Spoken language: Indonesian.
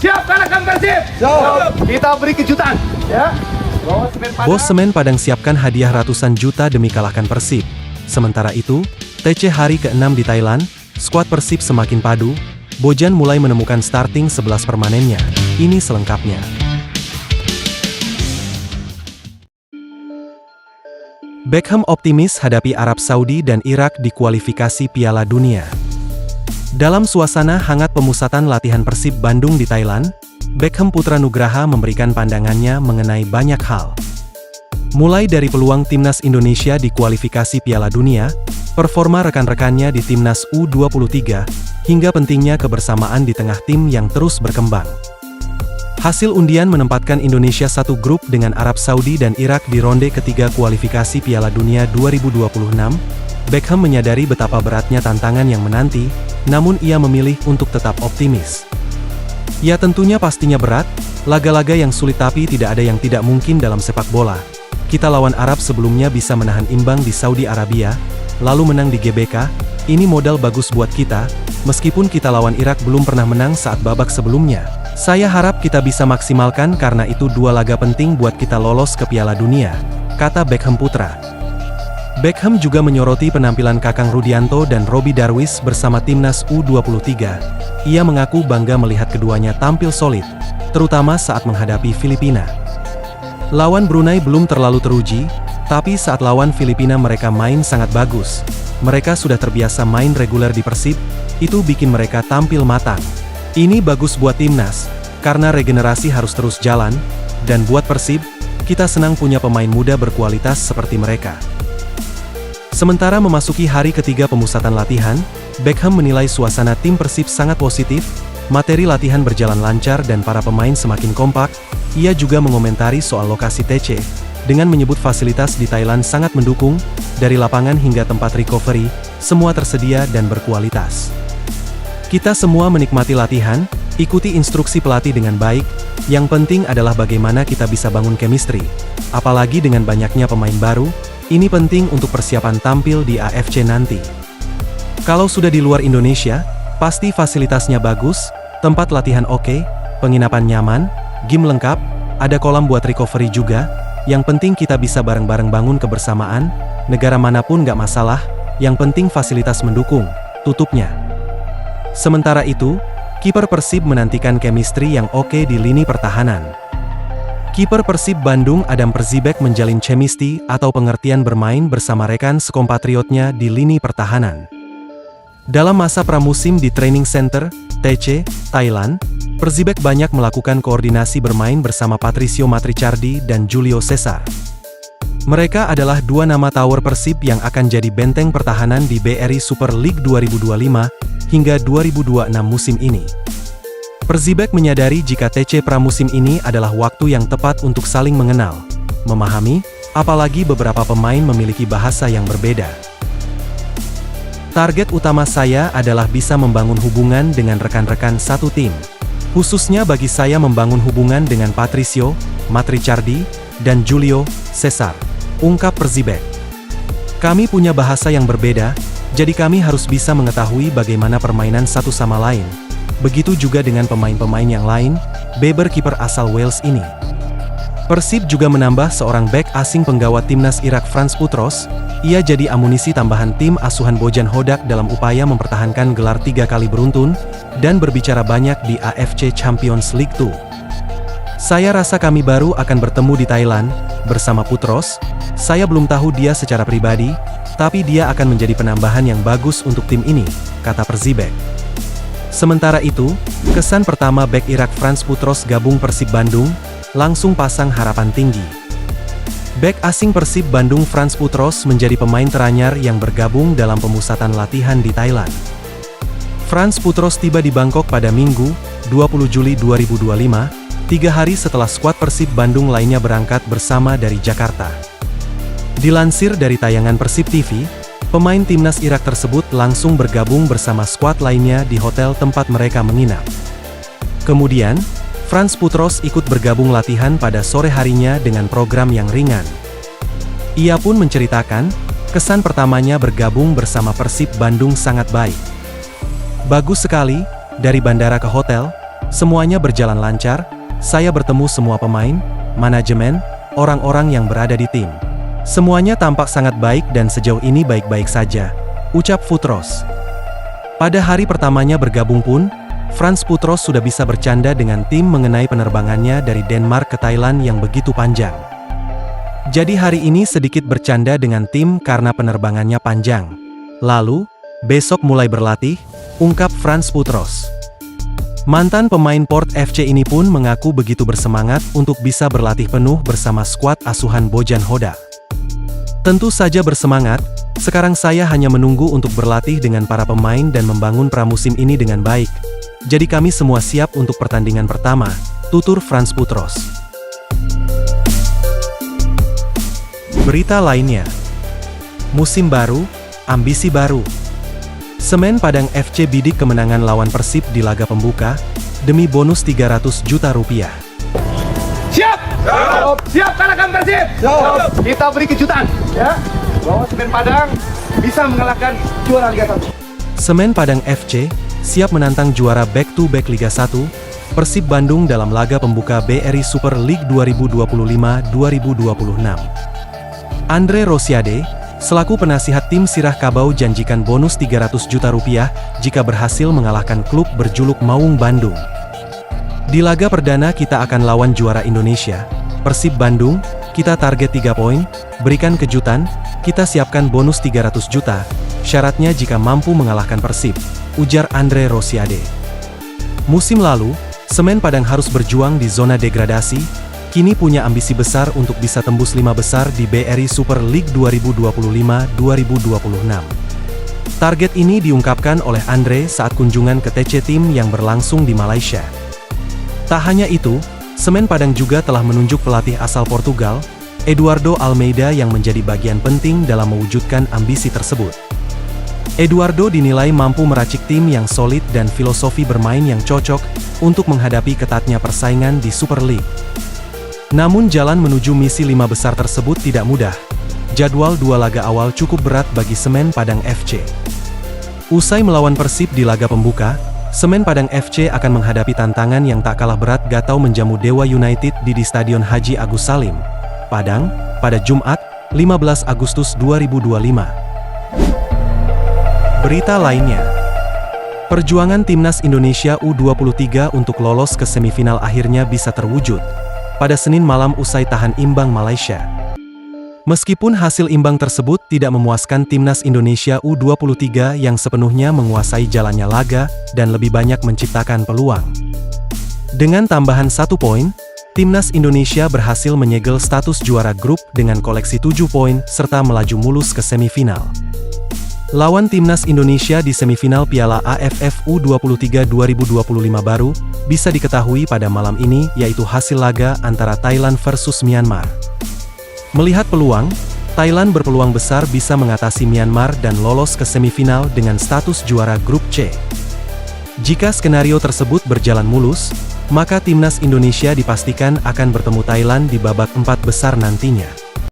Siap kalahkan Persib. Kita beri kejutan, ya. Bos Semen Padang siapkan hadiah ratusan juta demi kalahkan Persib. Sementara itu, TC hari ke-6 di Thailand, skuad Persib semakin padu, Bojan mulai menemukan starting 11 permanennya. Ini selengkapnya. Beckham optimis hadapi Arab Saudi dan Irak di kualifikasi Piala Dunia. Dalam suasana hangat pemusatan latihan Persib Bandung di Thailand, Beckham Putra Nugraha memberikan pandangannya mengenai banyak hal. Mulai dari peluang timnas Indonesia di kualifikasi Piala Dunia, performa rekan-rekannya di timnas U23, hingga pentingnya kebersamaan di tengah tim yang terus berkembang. Hasil undian menempatkan Indonesia satu grup dengan Arab Saudi dan Irak di ronde ketiga kualifikasi Piala Dunia 2026. Beckham menyadari betapa beratnya tantangan yang menanti, namun ia memilih untuk tetap optimis. Ya tentunya pastinya berat, laga-laga yang sulit tapi tidak ada yang tidak mungkin dalam sepak bola. Kita lawan Arab sebelumnya bisa menahan imbang di Saudi Arabia, lalu menang di GBK, ini modal bagus buat kita, meskipun kita lawan Irak belum pernah menang saat babak sebelumnya. Saya harap kita bisa maksimalkan karena itu dua laga penting buat kita lolos ke Piala Dunia, kata Beckham Putra. Beckham juga menyoroti penampilan Kakang Rudianto dan Robby Darwish bersama timnas U23. Ia mengaku bangga melihat keduanya tampil solid, terutama saat menghadapi Filipina. Lawan Brunei belum terlalu teruji, tapi saat lawan Filipina mereka main sangat bagus. Mereka sudah terbiasa main reguler di Persib, itu bikin mereka tampil matang. Ini bagus buat timnas, karena regenerasi harus terus jalan, dan buat Persib, kita senang punya pemain muda berkualitas seperti mereka. Sementara memasuki hari ketiga pemusatan latihan, Beckham menilai suasana tim Persib sangat positif, materi latihan berjalan lancar dan para pemain semakin kompak. Ia juga mengomentari soal lokasi TC, dengan menyebut fasilitas di Thailand sangat mendukung, dari lapangan hingga tempat recovery, semua tersedia dan berkualitas. Kita semua menikmati latihan, ikuti instruksi pelatih dengan baik, yang penting adalah bagaimana kita bisa bangun chemistry. Apalagi dengan banyaknya pemain baru, ini penting untuk persiapan tampil di AFC nanti. Kalau sudah di luar Indonesia, pasti fasilitasnya bagus, tempat latihan oke, penginapan nyaman, gym lengkap, ada kolam buat recovery juga, yang penting kita bisa bareng-bareng bangun kebersamaan, negara manapun gak masalah, yang penting fasilitas mendukung, tutupnya. Sementara itu, kiper Persib menantikan chemistry yang oke di lini pertahanan. Kiper Persib Bandung Adam Perzibek menjalin chemistry atau pengertian bermain bersama rekan sekompatriotnya di lini pertahanan. Dalam masa pramusim di Training Center, TC, Thailand, Perzibek banyak melakukan koordinasi bermain bersama Patricio Matrichardi dan Julio Cesar. Mereka adalah dua nama tower Persib yang akan jadi benteng pertahanan di BRI Super League 2025 hingga 2026 musim ini. Perzibek menyadari jika TC pramusim ini adalah waktu yang tepat untuk saling mengenal, memahami, apalagi beberapa pemain memiliki bahasa yang berbeda. Target utama saya adalah bisa membangun hubungan dengan rekan-rekan satu tim. Khususnya bagi saya membangun hubungan dengan Patricio, Matrichardi, dan Julio Cesar, ungkap Perzibek. Kami punya bahasa yang berbeda, jadi kami harus bisa mengetahui bagaimana permainan satu sama lain. Begitu juga dengan pemain-pemain yang lain, beber kiper asal Wales ini. Persib juga menambah seorang bek asing penggawa timnas Irak Frans Putros, ia jadi amunisi tambahan tim asuhan Bojan Hodak dalam upaya mempertahankan gelar 3 kali beruntun, dan berbicara banyak di AFC Champions League 2. Saya rasa kami baru akan bertemu di Thailand, bersama Putros, saya belum tahu dia secara pribadi, tapi dia akan menjadi penambahan yang bagus untuk tim ini, kata Perzibek. Sementara itu, kesan pertama bek Irak Frans Putros gabung Persib Bandung, langsung pasang harapan tinggi. Bek asing Persib Bandung Frans Putros menjadi pemain teranyar yang bergabung dalam pemusatan latihan di Thailand. Frans Putros tiba di Bangkok pada Minggu, 20 Juli 2025, 3 hari setelah skuad Persib Bandung lainnya berangkat bersama dari Jakarta. Dilansir dari tayangan Persib TV, pemain timnas Irak tersebut langsung bergabung bersama skuad lainnya di hotel tempat mereka menginap. Kemudian, Frans Putros ikut bergabung latihan pada sore harinya dengan program yang ringan. Ia pun menceritakan, kesan pertamanya bergabung bersama Persib Bandung sangat baik. Bagus sekali, dari bandara ke hotel, Semuanya berjalan lancar, saya bertemu semua pemain, manajemen, orang-orang yang berada di tim. Semuanya tampak sangat baik dan sejauh ini baik-baik saja, ucap Futros. Pada hari pertamanya bergabung pun, Frans Putros sudah bisa bercanda dengan tim mengenai penerbangannya dari Denmark ke Thailand yang begitu panjang. Jadi hari ini sedikit bercanda dengan tim karena penerbangannya panjang. Lalu, besok mulai berlatih, ungkap Frans Putros. Mantan pemain Port FC ini pun mengaku begitu bersemangat untuk bisa berlatih penuh bersama skuad asuhan Bojan Hoda. Tentu saja bersemangat, sekarang saya hanya menunggu untuk berlatih dengan para pemain dan membangun pramusim ini dengan baik. Jadi kami semua siap untuk pertandingan pertama, tutur Frans Putros. Berita lainnya. Musim baru, ambisi baru. Semen Padang FC bidik kemenangan lawan Persib di laga pembuka, demi bonus 300 juta rupiah. Siap! Siap kalahkan Persib! Kita beri kejutan, ya, bahwa Semen Padang bisa mengalahkan juara Liga 1. Semen Padang FC siap menantang juara back-to-back Liga 1, Persib Bandung dalam laga pembuka BRI Super League 2025-2026. Andre Rosiade, selaku penasihat tim Sirah Kabau janjikan bonus 300 juta rupiah jika berhasil mengalahkan klub berjuluk Maung Bandung. Di laga perdana kita akan lawan juara Indonesia, Persib Bandung, kita target 3 poin, berikan kejutan, kita siapkan bonus 300 juta, syaratnya jika mampu mengalahkan Persib, ujar Andre Rosiade. Musim lalu, Semen Padang harus berjuang di zona degradasi, kini punya ambisi besar untuk bisa tembus 5 besar di BRI Super League 2025-2026. Target ini diungkapkan oleh Andre saat kunjungan ke TC tim yang berlangsung di Malaysia. Tak hanya itu, Semen Padang juga telah menunjuk pelatih asal Portugal, Eduardo Almeida yang menjadi bagian penting dalam mewujudkan ambisi tersebut. Eduardo dinilai mampu meracik tim yang solid dan filosofi bermain yang cocok untuk menghadapi ketatnya persaingan di Super League. Namun jalan menuju misi 5 besar tersebut tidak mudah. Jadwal 2 laga awal cukup berat bagi Semen Padang FC. Usai melawan Persib di laga pembuka, Semen Padang FC akan menghadapi tantangan yang tak kalah berat Gatau menjamu Dewa United di Stadion Haji Agus Salim, Padang, pada Jumat, 15 Agustus 2025. Berita lainnya. Perjuangan Timnas Indonesia U23 untuk lolos ke semifinal akhirnya bisa terwujud pada Senin malam usai tahan imbang Malaysia. Meskipun hasil imbang tersebut tidak memuaskan Timnas Indonesia U23 yang sepenuhnya menguasai jalannya laga dan lebih banyak menciptakan peluang. Dengan tambahan 1 poin, Timnas Indonesia berhasil menyegel status juara grup dengan koleksi 7 poin serta melaju mulus ke semifinal. Lawan Timnas Indonesia di semifinal Piala AFF U23 2025 baru bisa diketahui pada malam ini, yaitu hasil laga antara Thailand versus Myanmar. Melihat peluang, Thailand berpeluang besar bisa mengatasi Myanmar dan lolos ke semifinal dengan status juara grup C. Jika skenario tersebut berjalan mulus, maka Timnas Indonesia dipastikan akan bertemu Thailand di babak 4 besar nantinya.